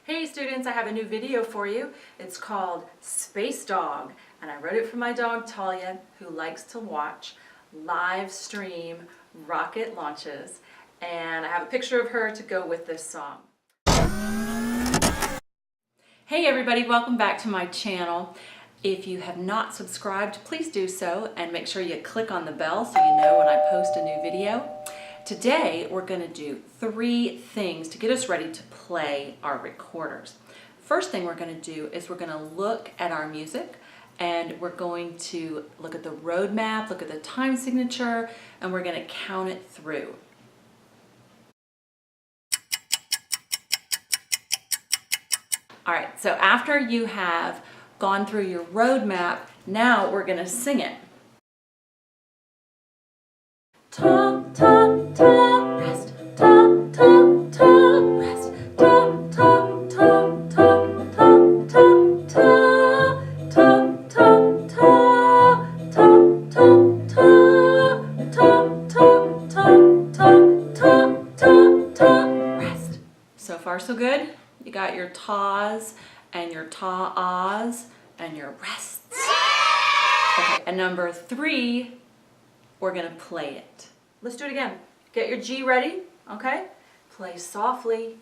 Hey students, I have a new video for you. It's called Space Dog, and I wrote it for my dog Talia, who likes to watch live stream rocket launches, and I have a picture of her to go with this song. Hey everybody, welcome back to my channel. If you have not subscribed, please do so and make sure you click on the bell so you know when I post a new video. Today, we're going to do 3 things to get us ready to play our recorders. First thing we're going to do is we're going to look at our music, and we're going to look at the roadmap, look at the time signature, and we're going to count it through. All right, so after you have gone through your roadmap, now we're going to sing it. Top, top, top, rest, top, top, top, rest, top, top, top, top, top, top, top, top, top, top, top, top, top, top, top, top, top, rest. So far so good? You got your ta's and your ta-ahs and your rests. Okay, and number 3, we're going to play it. Let's do it again. Get your G ready, okay? Play softly.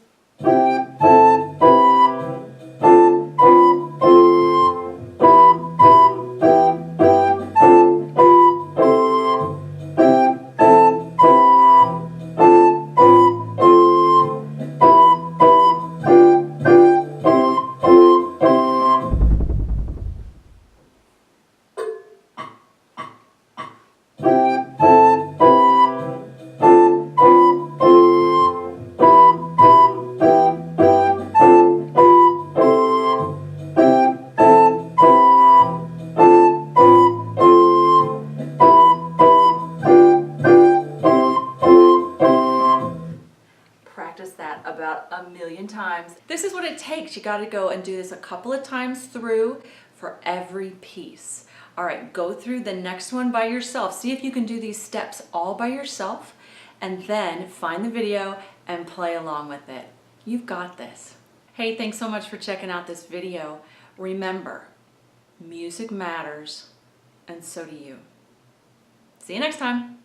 Practice that about 1,000,000 times. This is what it takes. You got to go and do this a couple of times through for every piece. All right, go through the next one by yourself. See if you can do these steps all by yourself, and then find the video and play along with it. You've got this. Hey, thanks so much for checking out this video. Remember, music matters, and so do you. See you next time.